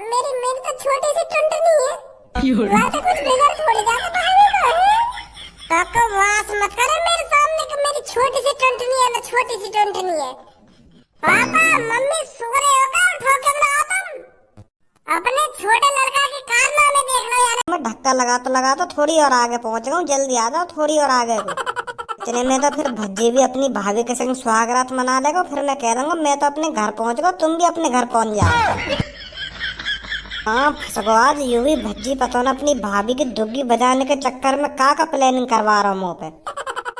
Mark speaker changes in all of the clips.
Speaker 1: मेरी मेरी तो छोटी सी टुनटुनी है। वहाँ तो कुछ बिगड़ थोड़ी जाता भाभी को है। काका वास मत करे मेरे सामने कि मेरी छोटी सी टुनटुनी है ना, छोटी सी टुनटुनी है। पापा मम्मी सो रहे हो क्या? उठो के बनाओ तुम। अपने छोटे लड़का के कारनामे देख लो यार।
Speaker 2: मैं धक्का लगा तो थोड़ी और आगे पहुंच गया हूँ, जल्दी आ जाओ थोड़ी और आगे को। इतने में तो फिर भज्जी भी अपनी भाभी के संग सुहागरात मना लेगा, फिर मैं कह दूंगा मैं तो अपने घर पहुंच गया, तुम भी अपने घर पहुंच जाओ। हाँ फंसगो आज यूं भी भज्जी पता ना अपनी भाभी की दुग्गी बजाने के चक्कर में का प्लानिंग करवा रहा हूँ मुँह पे।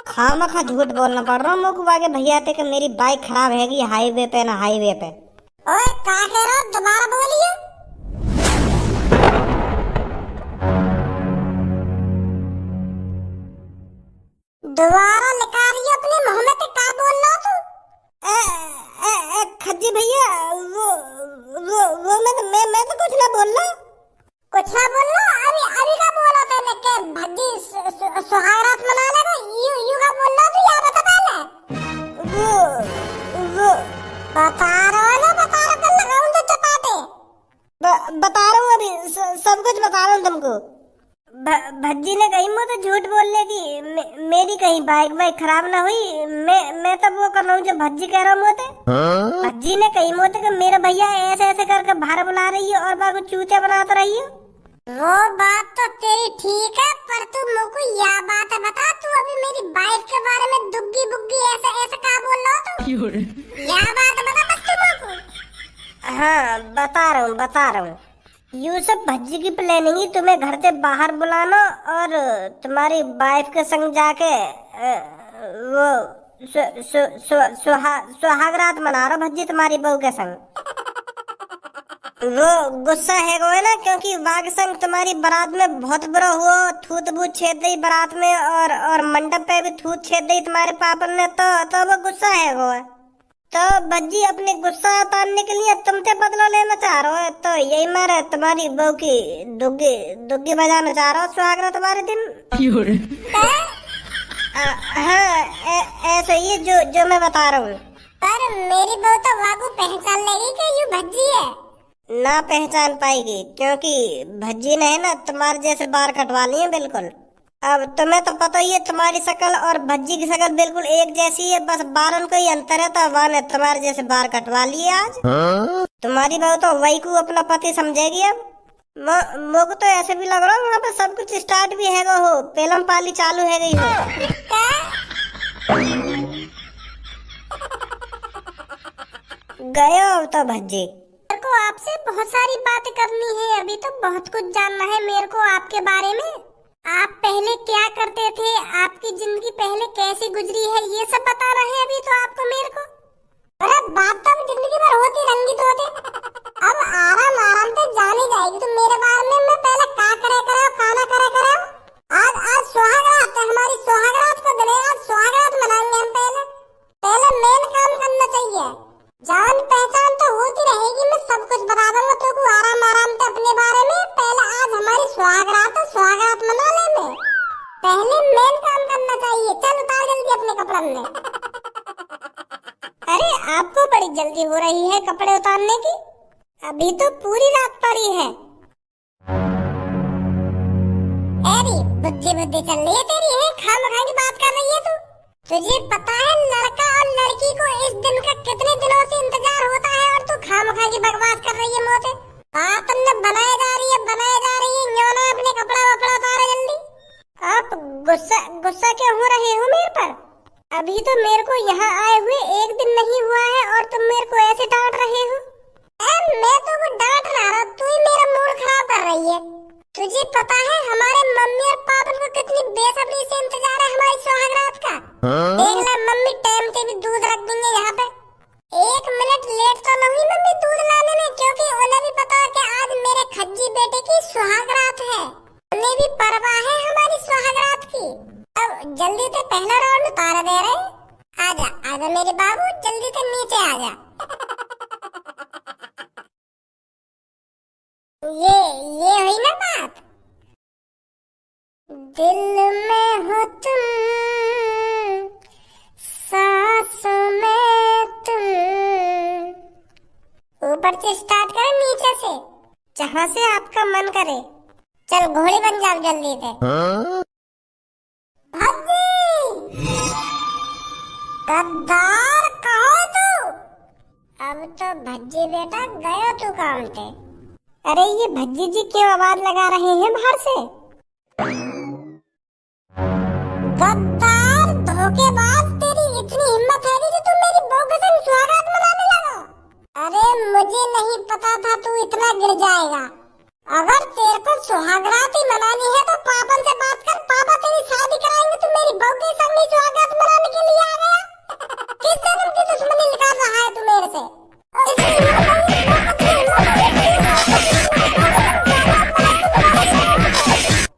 Speaker 2: खामखा झूठ बोलना पड़ रहा हूँ मुँह को आगे भैया थे कि मेरी बाइक खराब हैगी हाईवे पे ना हाईवे पे।
Speaker 1: ओए का कह रहे हो? दोबारा बोलिए। दोबारा लिखा रही है अपने मुंह में, का बोल रहा तू?
Speaker 2: खज्जी भैया वो मैं तो कुछ ना बोल रहा।
Speaker 1: कुछ ना बोल रहा? अभी अभी का बोला तूने कि भज्जी सुहागरात मना लेगा? यू का बोल रहा तू? या बता पहले।
Speaker 2: वो
Speaker 1: बता रहा ना, बता रहा तो लगाऊं तो चपाटे।
Speaker 2: बता रहा हूँ अभी सब कुछ बता रहा हूँ तुमको। भज्जी ने कहीं मुझे झूठ बोलने की, मेरी कहीं बाइक खराब ना हुई। मैं तब वो कर रहा हूँ जो भज्जी कह रहा हूँ मुझे। भज्जी ने कहीं मुझे कि मेरा भैया ऐसे ऐसे करके बाहर बुला रही है और बाहर चूते बनाता रही है।
Speaker 1: वो बात तो तेरी ठीक है, पर तू मुझको यह बात है बता, तू अभी मेरी बाइक के बारे में दुग्गी बुग्गी ऐसा ऐसा क्या बोल रहा तू? यह बात बता बस तू मुझको।
Speaker 2: हाँ बता रहा हूँ। यूसुफ भज्जी की प्लानिंग ही तुम्हें घर से बाहर बुलाना और तुम्हारी वाइफ के संग जाके वो सुहागरात मना रहा भज्जी तुम्हारी बहू के संग। वो गुस्सा है वो है ना, क्योंकि वाघ संग तुम्हारी बारात में बहुत बुरा हुआ, थूत बूत छेद दी बारात में और मंडप पे भी थूत छेद दी तुम्हारे पापा ने, तो वो गुस्सा है वो। तो भज्जी अपने गुस्सा उतारने के लिए तुमसे बदला लेना चाह रहा है, तो यही मैं तुम्हारी बहू की दुग्गी बजाना चाह रहा हूँ सुहागरात तुम्हारे दिन। हाँ ऐसा ही है जो मैं बता रहा हूँ।
Speaker 1: पर मेरी बहू तो वागू पहचान लेगी कि यू भज्जी है?
Speaker 2: ना पहचान पाएगी, क्योंकि भज्जी ने है ना तुम्हारे जैसे बाल कटवा लिए बिल्कुल। अब तुम्हें तो पता ही है तुम्हारी शक्ल और भज्जी की शक्ल बिल्कुल एक जैसी है, बस बालों का ही अंतर है। तो वह ने तुम्हारे जैसे बाल कटवा लिए आज। तुम्हारी बहू तो वही को अपना पति समझेगी अब। मुझको तो ऐसे भी लग रहा है वहाँ पे सब कुछ स्टार्ट भी है हो, पेलम पाली चालू है गई हो। गए हो तो भज्जी।
Speaker 1: मेरे को आपसे बहुत सारी बातें करनी है, अभी तो बहुत कुछ जानना है मेरे को आपके बारे में। आप पहले क्या करते थे, आपकी जिंदगी पहले कैसी गुजरी है, ये सब बताना है अभी तो आपको मेरे को। अरे बात तो जिंदगी भर होती रंगी तो होती, अब आराम आराम से जाने जाएगी तो मेरे बारे में। मैं पहले का करे खाना करे। आज सुहागरात है, हमारी सुहागरात का दिन है, आज सुहागरात मनाएंगे हम। पहले मेन काम करना चाहिए। जान पहचान तो होती रहेगी, मैं सब कुछ बता दूंगा तुमको आराम आराम से अपने बारे में। पहले आज हमारी सुहागरात है, सुहागरात मना ले में। पहले मेन काम करना चाहिए। चल उतार जल्दी अपने कपड़े में।
Speaker 2: अरे आपको बड़ी जल्दी हो रही है कपड़े उतारने की, अभी तो पूरी रात पड़ी है।
Speaker 1: अरे बुद्धि चल रही है तेरी, है खामखा की बात कर रही है तू। तुझे पता है लड़का और लड़की को इस दिन का कितने दिनों से इंतजार होता है, और तू खामखा की बकवास कर रही है मोते। तुमने बनाए जा रही है न्योना, अपने कपड़ा वपड़ा उतारो जल्दी।
Speaker 2: आप गुस्सा क्यों हो रहे हो मेरे पर? अभी तो मेरे को यहाँ आए हुए एक दिन नहीं हुआ है और तुम मेरे को ऐसे डांट रहे हो।
Speaker 1: मैं तो वो डांट रहा, तू ही मेरा मूड खराब कर रही है। तुझे पता है हमारे मम्मी और पापा को कितनी बेसब्री से इंतजार है हमारी सुहागरात का। देख ले मम्मी टाइम से भी दूध रख देंगे यहाँ पे। 1 मिनट लेट तो नहीं मम्मी दूध लाने में, क्योंकि उन्हें भी पता है कि आज मेरे खज्जी बेटे की सुहागरात है। उन्हें भी परवाह है हमारी सुहागरात की। अब जल्दी से पहला राउंड उतार दे रहे। आजा मेरे बाबू, जल्दी से नीचे आजा। ये हुई ना बात। दिल में हो तुम, सांसों में तुम। ऊपर से स्टार्ट करें नीचे से। जहाँ से आपका मन करे। चल घोड़ी बन जाओ जल्दी से। भज्जी गद्दार कहाँ है तू? अब तो भज्जी बेटा गया तू काम पे। अरे ये भज्जी जी क्यों आवाज लगा रहे हैं बाहर से? गद्दार धोखेबाज, तेरी इतनी हिम्मत है कि तू मेरी बहू के संग सुहागरात मनाने लगा? अरे मुझे नहीं पता था तू इतना गिर जाएगा। अगर तेरे को सुहागरात ही मनानी है तो पापन से बात कर, पापा तेरी शादी कराएंगे। तू मेरी बहू के संग ही सुहागरात मनाने के लिए आ गया? किस जन्म की दुश्मनी निकाल रहा है तू मेरे से?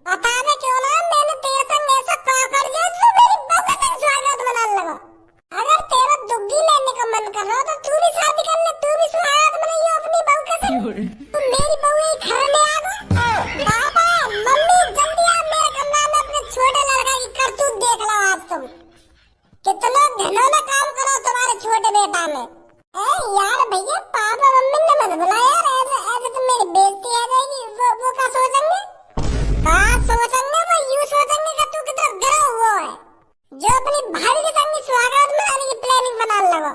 Speaker 1: बताने क्यों ना मैंने तेरे संग ऐसा क्या कर दिया तू मेरी बहू के संग सुहागरात मनाने लगा? अगर तेरा दुग्गी लेने का मन कर रहा तो तू भी शादी कर ले, तू भी सुहागरात मनाइए अपनी बहू के संग। तू मेरी बहू ही घर में आ गया। पापा मम्मी जल्दी आप मेरे कमरा में अपने छोटे लड़का की करतूत देख लो। आज तुम कितना घिनौना काम करो तुम्हारे छोटे बेटा में। यार भैया पापा मम्मी ने मत बुलाया यार, ऐसे तो मेरी बेइज्जती हो जाएगी। वो क्या सोचेंगे? वो यूं सोचेंगे कि तू कितना गिरा हुआ है जो अपनी भाई के संग सुहागरात मनाने की प्लानिंग बनाने लगा।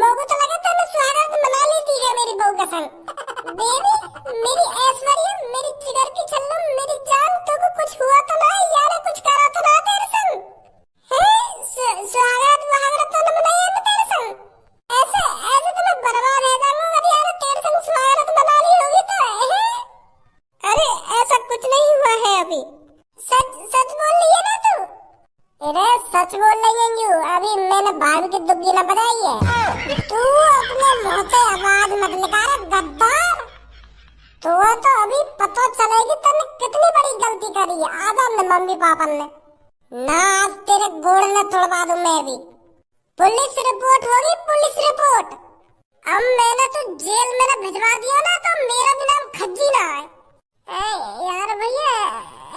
Speaker 1: मोको तो लगा तूने सुहागरात मना ली थी क्या मेरी बहू के संग? बेबी मेरी ऐश्वर्या, मेरी जिगर की छल्लम, मेरी जान, तुमको कुछ हुआ तो ना? यार कुछ करा तो ना तेरे संग? सुहागरात वहागरात तो मनाई है तेरे संग? ऐसे ऐसे तो मैं बर्बाद हो जाऊंगा अगर यार तेरे संग सुहागरात मना ली होगी तो। अरे ऐसा कुछ नहीं हुआ है अभी। सच सच बोल रही है ना तू? अरे सच बोल रही है यू, अभी मैंने भाभी की दुग्गी न बजाई है। तू अपने मुंह से आवाज मत निकाल गद्दार। तो अभी पता चलेगी तूने कितनी बड़ी गलती करी है। आजा अपने मम्मी पापा ने ना, आज तेरे गोड़ न तोड़वा दूं मैं भी। पुलिस रिपोर्ट होगी, पुलिस रिपोर्ट। अब मैंने तो जेल में न भिजवा दिया ना तो मेरा भी नाम खज्जी ना है। यार भैया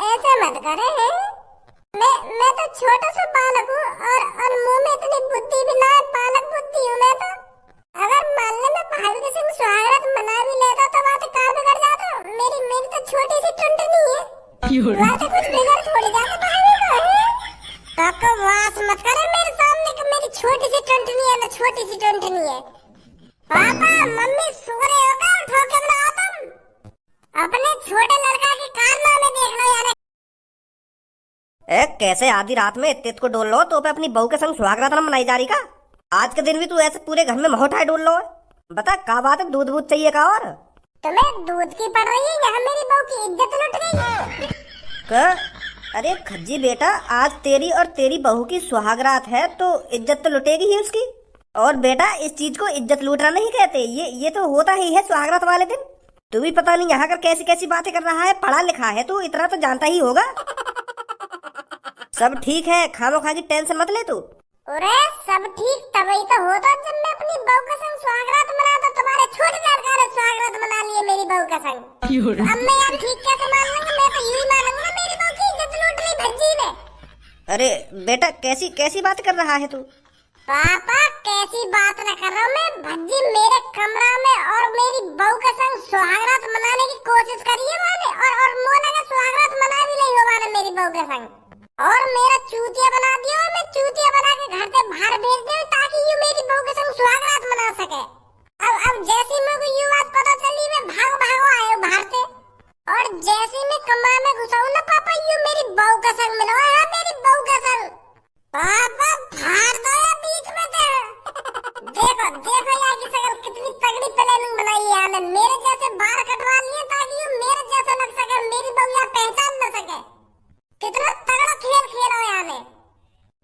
Speaker 1: ऐसे मत करे हैं। मैं तो छोटा सा बालक हूँ और मुंह में इतनी बुद्धि भी ना है, बालक बुद्धि हूँ मैं तो। अगर मान ले मैं भाभी के संग सुहागरात मना भी लेता तो बात काम बिगड़ जाता। मेरी तो छोटी सी टुंटनी है, बात कुछ बिगड़ थोड़ी जाता भाभी को है। काका वास मत करे मेरे सामने कि मेरी छोटी सी टुंटनी है ना, छोटी सी टुंटनी है। पापा मम्मी सो रहे हो क्या? उठो के बुलाओ तुम। अपने छोटे लड़का के कारनामे देख लो यार।
Speaker 2: कैसे आधी रात में इत्तेत को डोल लो तो पे अपनी बहू के संग सुहागरात न मनाई जा रही का? आज के दिन भी तू ऐसे पूरे घर में महोठाई डोल लो है। बता का बात है, दूध बूध चाहिए का? और
Speaker 1: तुम्हें दूध की पड़ रही है, यहाँ मेरी बहू की इज्जत लुट गई
Speaker 2: का? अरे खज्जी बेटा, आज तेरी और तेरी बहू की सुहागरात है तो इज्जत तो लुटेगी ही उसकी। और बेटा इस चीज को इज्जत लूटना नहीं कहते, ये तो होता ही है सुहागरात वाले दिन। तू भी पता नहीं यहाँ कर कैसी कैसी बातें कर रहा है। पढ़ा लिखा है तू, इतना तो जानता ही होगा। सब ठीक है, खामोखा की टेंशन मत ले तू।
Speaker 1: अरे सब ठीक तभी तो होता जब मैं अपनी बहू के संग सुहागरात मनाता। तुम्हारे छोटे लड़का ने सुहागरात मना लिए मेरी बहू के संग। अब मैं यार ठीक कैसे मान लूंगा? मैं तो यूं मानूंगा मेरी बहू की इज्जत लूट ली भज्जी ने।
Speaker 2: अरे बेटा कैसी कैसी बात कर रहा है तू?
Speaker 1: पापा कैसी बात न कर रहा हूँ मैं। भज्जी मेरे कमरा में और मेरी बहू के संग सुहागरात मनाने की कोशिश करी है मैंने और मोना का सुहागरात मना भी नहीं हुआ मेरी बहू के संग। और मेरा चूतिया बना दिया और मैं चूतिया बना के घर से बाहर भेज दिया ताकि यू मेरी बहू के संग सुहागरात मना सके। अब जैसी मुझे यू बात पता चली मैं भागो आया बाहर से और जैसे मैं कमरा में घुसा हूँ ना पापा यू मेरी बहू के संग मिलो। हाँ मेरी बहू के संग। पापा फाड़ दो या बीच में से। देखो यार की सगल कितनी तगड़ी प्लानिंग बनाई है यार। मेरे जैसे बाल कटवा लिए ताकि यू मेरे जैसे लग सके, मेरी बहू यार पहचान न सके। कितना तगड़ा खेल खेला यार ने।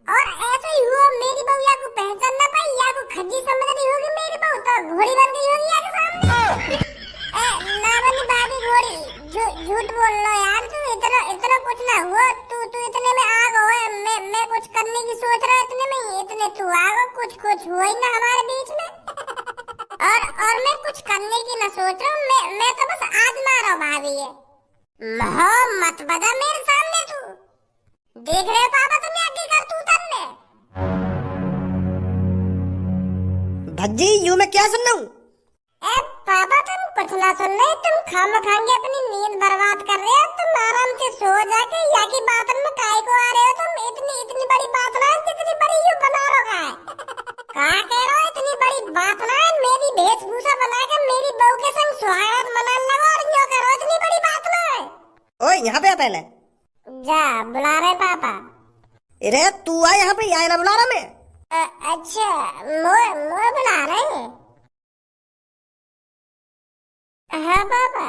Speaker 1: और ऐसे ही हुआ मेरी बहू या को पहचान न पाई या को खज्जी समझ रही होगी मेरी बहू तो घोड़ी बन गई होगी या के सामने। ना बनी भाभी घोड़ी, झूठ बोल लो यार। तू इतना कुछ ना हुआ। तू इतने में आ गो। मैं कुछ करने की सोच रहा इतने में इतने तू आ गो। कुछ हुआ ही ना हमारे बीच में। और मैं कुछ करने की ना सोच रहा हूँ। मैं तो बस आजमा रहा हूँ भाभी ये। मत बजा मेरे सामने तू। देख रहे हो पापा तुम आगे कर तू तन्ने।
Speaker 2: भज्जी यूं मैं क्या सुन रहा हूँ?
Speaker 1: ए पापा तुम कुछ ना सुन रहे, तुम खामखांगे अपनी नींद बर्बाद कर रहे हो। तुम आराम से सो जाके या की बात में काय को आ रहे हो तुम? इतनी इतनी बड़ी बात ना है जितनी बड़ी यू बना रखा है। कहा कह रहे हो इतनी बड़ी बात ना है, मेरी वेशभूषा बना के मेरी बहू के संग सुहागरात मनाने लगा और यूं कह रहे हो इतनी बड़ी बात ना है।
Speaker 2: ओए यहाँ पे आ पहले।
Speaker 1: जा बुला रहे पापा।
Speaker 2: अरे तू आ यहाँ पे, आए ना बुला रहा मैं।
Speaker 1: अच्छा मोए बुला रहे हैं। हाँ पापा।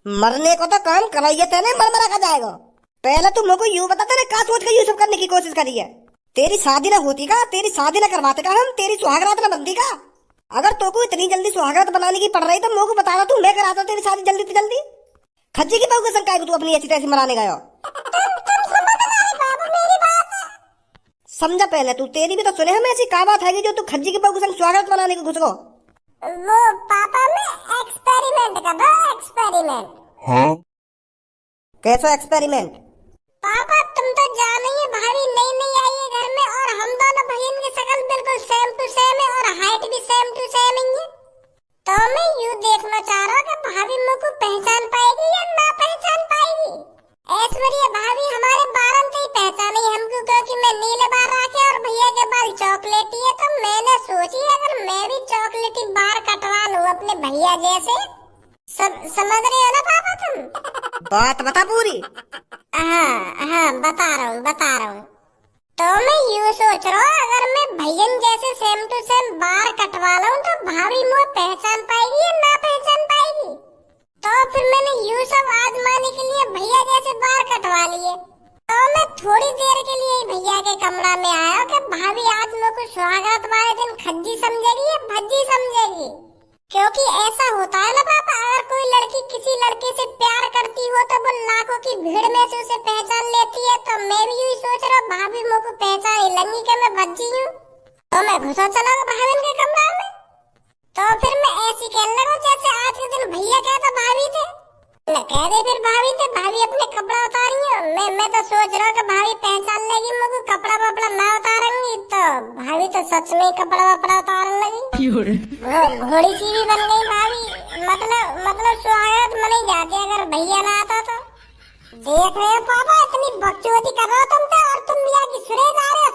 Speaker 2: मरने को तो काम कराइए तेने, मरमरा का जाएगा। पहले तू मुझको यूं बता, तेने का सोच के यूं सब करने की कोशिश करी है? तेरी शादी ना होती का, तेरी शादी ना करवाते का हम, तेरी सुहागरात ना बनती का। अगर तो को इतनी जल्दी सुहागरात बनाने की पड़ रही तो मुझको बता रहा, तू मैं कराता तेरी शादी जल्दी से जल्दी। खज्जी की बहू के संग काहे तू अपनी ऐसी तैसी मनाने गया? समझा पहले तू, तेरी भी तो सुने हम ऐसी का बात है जो तू खज्जी की बहू के संग स्वागत मनाने को घुस गो।
Speaker 1: वो पापा में एक्सपेरिमेंट कर रहा हूँ, एक्सपेरिमेंट।
Speaker 3: हाँ?
Speaker 2: कैसा एक्सपेरिमेंट?
Speaker 1: पापा तुम तो जान ही है, भाभी नई नई आई है घर में और हम दोनों बहन की शक्ल बिल्कुल सेम टू सेम है और हाइट भी सेम टू सेम ही है। तो मैं यूं देखना चाह रहा हूँ कि भाभी मुझको पहचान पाएगी या ना पहचान पाएगी। ऐश्वर्या भाभी हमारे बारन से ही पहचानी हमको, क्योंकि मैं नीले बाल रखे और भैया के बाल चॉकलेटी है। तो मैंने सोची अगर मैं भी चॉकलेटी बाल कटवा लूं अपने भैया जैसे। समझ रहे हो ना पापा तुम?
Speaker 2: बात बता पूरी।
Speaker 1: हाँ बता रहा हूँ। तो मैं यूँ सोच रहा हूँ अगर मैं भैयन जैसे सेम टू सेम बाल कटवा लूं तो भाभी मुझे पहचान पाएगी या ना पहचान पाएगी। तो फिर मैंने यूँ सब आजमाने के लिए भैया जैसे बाल कटवा लिए। तो मैं थोड़ी देर के लिए भैया के कमरा में आया कि भाभी आज मेरे को सुहागरात वाले दिन खज्जी समझेगी या भज्जी समझेगी। क्योंकि ऐसा होता है ना पापा, अगर कोई लड़की किसी लड़के से प्यार करती हो तो वो लाखों की भीड़ में से उसे पहचान लेती है। तो मैं भी यही सोच रहा हूँ भाभी मेरे को पहचान ही लगी कि मैं भज्जी हूँ। तो मैं घुसा चला भाभी के कमरा में। तो फिर मैं ऐसी कहने लगा जैसे आज के दिन भैया कहता भाभी थे। मैं कह दे फिर भाभी थे, भाभी अपने कपड़ा उतारी हो। मैं तो सोच रहा हूँ कि भाभी पहचान लेगी मुझे, कपड़ा वपड़ा ना उतारूंगी तो भाभी तो सच में कपड़ा वपड़ा उतारने लगी। घोड़ी सी भी बन गई भाभी। मतलब सुहागरात मनाई जाती अगर भैया ना आता तो। देख रहे हो पापा इतनी बकचोदी कर रहे हो तुम तो, और तुम यहाँ की सुने जा रहे हो।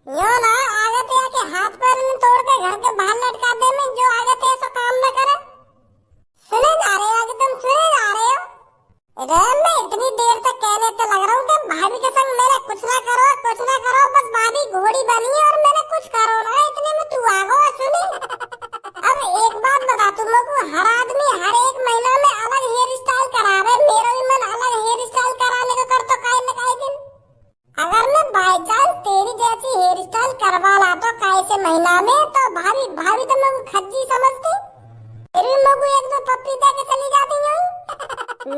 Speaker 1: यो ना आगे तो आके हाथ पैर में तोड़ के घर के बाहर लटका दे में, जो आगे तो ऐसा काम न करे। सुने जा रहे हो आगे, तुम सुने जा रहे हो। मैं इतनी देर तक कहने तो लग रहा हूँ कि भाभी के संग मेरा कुछ ना करो, बस भाभी घोड़ी बनी है और मैंने कुछ करो ना, इतने में तू आ गया। सुनी अब एक बात बता तुमको, हर आदमी हर एक महीना में अलग हेयर स्टाइल करावे। मेरा भी मन अलग हेयर स्टाइल कराने का कर तो काहे न काहे दिन। अगर मैं बाई चांस तेरी जैसी हेयर स्टाइल करवा ला तो काहे से महीना में, तो भाभी तो मैं खज्जी समझती, फिर भी मैं एक दो पप्पी दे के चली जाती हूँ।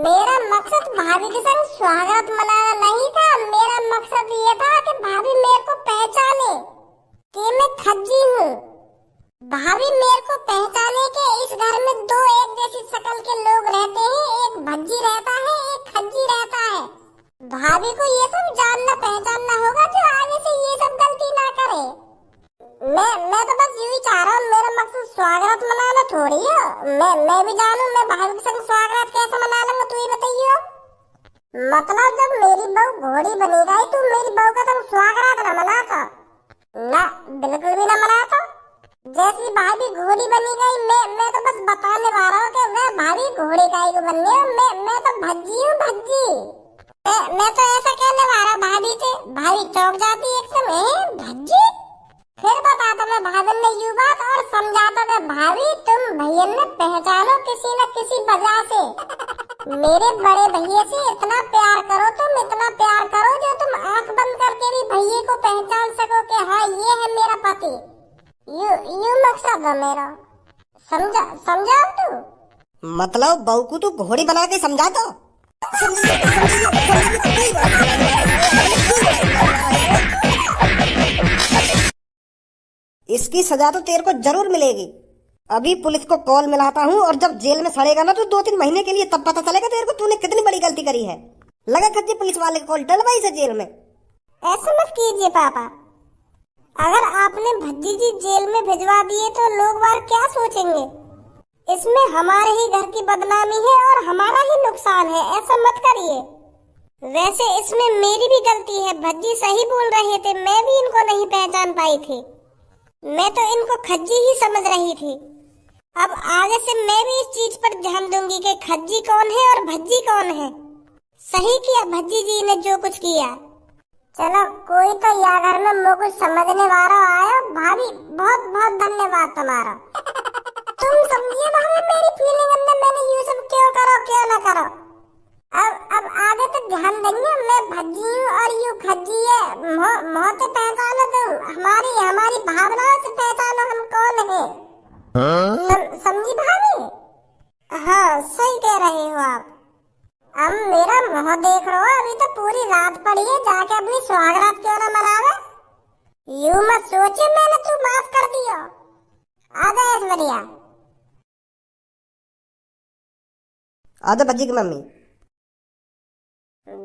Speaker 1: मेरा मकसद भाभी के संग स्वागत मनाना नहीं था, मेरा मकसद ये था कि भाभी मेरे को पहचाने कि मैं खज्जी हूँ। भाभी मेरे को पहचाने के इस घर में दो एक जैसी शक्ल के लोग रहते हैं, एक भज्जी रहता है, एक खज्जी रहता है। भाभी को ये सब जानना पहचानना होगा जो आगे से ये सब गलती ना करे। मैं तो बस यूं ही चाह रहा हूँ, मेरा मकसद स्वागत मनाना थोड़ी है। मैं भी जानूं मैं भाभी के संग स्वागत कैसे मना लूंगा, तू ही बताइए। मतलब जब मेरी बहू घोड़ी बनी गई तू मेरी बहू का संग स्वागत न मनाता ना, बिल्कुल भी न मनाता। जैसी भाभी घोड़ी बनी गई मैं तो बस बताने वाला हूँ कि मैं भाभी घोड़ी का ही बन गई। मैं तो भज्जी हूँ, भज्जी। मैं तो ऐसा कहने वाला भाभी से, भाभी चौंक जाती एक समय, भज्जी। फिर बताता मैं भाभी ने यूं बात और समझाता कि भाभी तुम भैया ने पहचानो किसी न किसी वजह से। मेरे बड़े भैया से इतना प्यार करो, तुम इतना प्यार करो जो तुम आंख बंद करके भी भैया को पहचान सको कि हाँ ये है मेरा पति। यू मकसद है मेरा। समझा तू?
Speaker 2: मतलब बहू को तू घोड़ी बना के समझा तो? इसकी सजा तो तेरे को जरूर मिलेगी। अभी पुलिस को कॉल मिलाता हूँ और जब जेल में सड़ेगा ना तो 2-3 महीने के लिए, तब पता चलेगा तेरे को तूने कितनी बड़ी गलती करी है। लगा खज्जी पुलिस वाले को कॉल, डलवाई से जेल में।
Speaker 1: ऐसा मत कीजिए पापा। अगर आपने भज्जी जी जेल में भिजवा दिए तो लोग बार क्या सोचेंगे? इसमें हमारे ही घर की बदनामी है और हमारा ही नुकसान है। ऐसा मत करिए। वैसे इसमें मेरी भी गलती है। भज्जी सही बोल रहे थे, मैं भी इनको नहीं पहचान पाई थी। मैं तो इनको खज्जी ही समझ रही थी। अब आगे से मैं भी इस चीज पर ध्यान दूंगी कि खज्जी कौन है और भज्जी कौन है। सही किया भज्जी जी ने जो कुछ किया। चलो कोई तो या घर में मुझे कुछ समझने वाला आया। भाभी बहुत बहुत धन्यवाद तुम्हारा। तुम समझिए भाभी मेरी फीलिंग अंदर, मैंने ये सब क्यों करो क्यों ना करो। अब आगे तो ध्यान देंगे। मैं भज्जी हूँ और यू खज्जी है। मोह से पहचानो तुम, हमारी भावनाओं से पहचानो हम कौन है। समझी भाभी? हाँ सही कह रहे हो आप। अब मेरा मुँह देख रहे हो, अभी तो पूरी रात पड़ी है, जाके अपनी सुहागरात क्यों ना मनावे। यूं मत सोचे मैंने तू माफ कर दिया। आजा ऐश्वर्या।
Speaker 2: आजा भज्जी की मम्मी।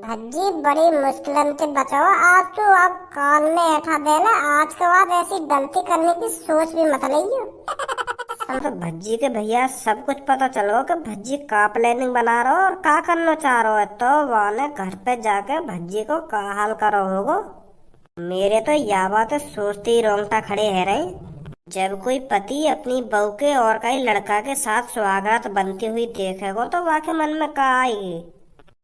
Speaker 1: भज्जी बड़ी मुश्किल से बचाओ। आज तो अब कान में ऐठा देना। आज के बाद ऐसी गलती करने की सोच भी मत लियो।
Speaker 2: तो भज्जी के भैया सब कुछ पता चलो कि भज्जी का प्लानिंग बना रहा हो और का करना चाह रहा है, तो वाले घर पे जाके भज्जी को का हाल करो होगो। मेरे तो यह बात सोचते ही रोंगटा खड़े है रहे। जब कोई पति अपनी बहू के और कई लड़का के साथ सुहागरात बनती हुई देखेगो तो वाकई मन में का आएगी।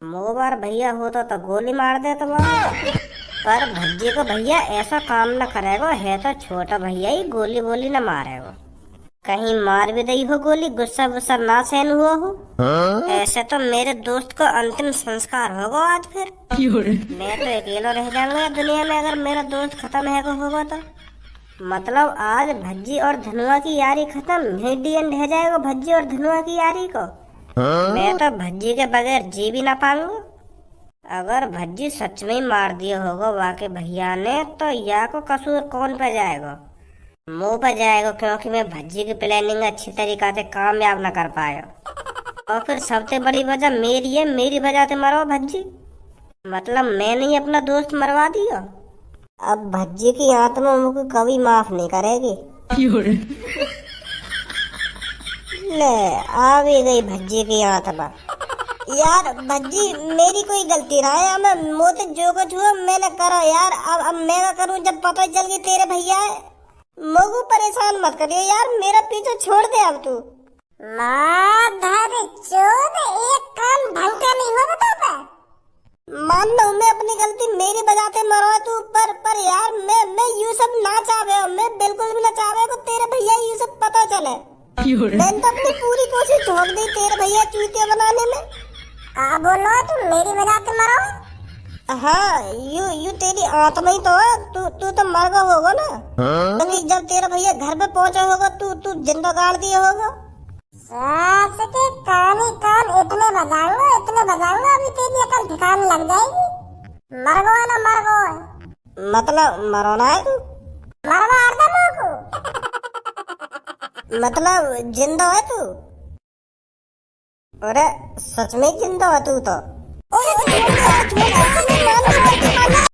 Speaker 2: मोबार भैया होता तो गोली मार दे तो पर भज्जी को भैया ऐसा काम न करेगो। है तो छोटा भैया ही, गोली बोली न मारेगो। कहीं मार भी दई हो गोली, गुस्सा गुस्सा ना सहन हुआ हो। ऐसे तो मेरे दोस्त को अंतिम संस्कार होगा आज। फिर मैं तो अकेला रह जाऊंगा दुनिया में अगर मेरा दोस्त खत्म है होगा तो। मतलब आज भज्जी और धनुआ की यारी खत्म, हिट एंड रह जाएगा भज्जी और धनुआ की यारी को। मैं तो भज्जी के बगैर जी भी ना पाऊंगा। अगर भज्जी सच में ही मार दिया होगा वाकई भैया ने, तो या को कसूर कौन पे जाएगा? मुंह पर जाएगा, क्योंकि मैं भज्जी की प्लानिंग अच्छी तरीका से कामयाब न कर पाया। और फिर सबसे बड़ी वजह मेरी है, मेरी वजह से मरो भज्जी। मतलब मैंने ही अपना दोस्त मरवा दिया। अब भज्जी की आत्मा मुझे कभी माफ नहीं करेगी। ले आ भी गई भज्जी की आत्मा। यार भज्जी मेरी कोई गलती रहा है। मैं मोते जो कुछ हुआ मैंने करो यार। अब मैं क्या करूं जब पता चल गई तेरे भैया है। मगू परेशान मत करिए यार, मेरा पीछे छोड़ दे अब तू।
Speaker 1: चोद एक काम ढंग का नहीं हुआ बता।
Speaker 2: मान लो मैं अपनी गलती मेरी बजाते मरो तू, पर यार मैं ये सब ना चाहे। मैं बिल्कुल भी ना चाहे को तेरे भैया ये सब पता चले। मैंने तो अपनी पूरी कोशिश झोंक दी तेरे भैया चूतिया बनाने में।
Speaker 1: क्या बोलो तुम मेरी वजह से मरो?
Speaker 2: हाँ यू तेरी आत्मा ही तो है। तू तो मर गया होगा ना। क्योंकि जब तेरा भैया घर पे पहुंचा होगा तू जिंदा गाड़ दिया होगा।
Speaker 1: सास के कान इतने बजाऊंगा अभी तेरी अकल ठिकाने लग जाएगी। मर गो ना मर गो।
Speaker 2: मतलब मरोना है तू?
Speaker 1: मरवा दे को।
Speaker 2: मतलब जिंदा है तू? अरे सच में जिंदा है तू तो।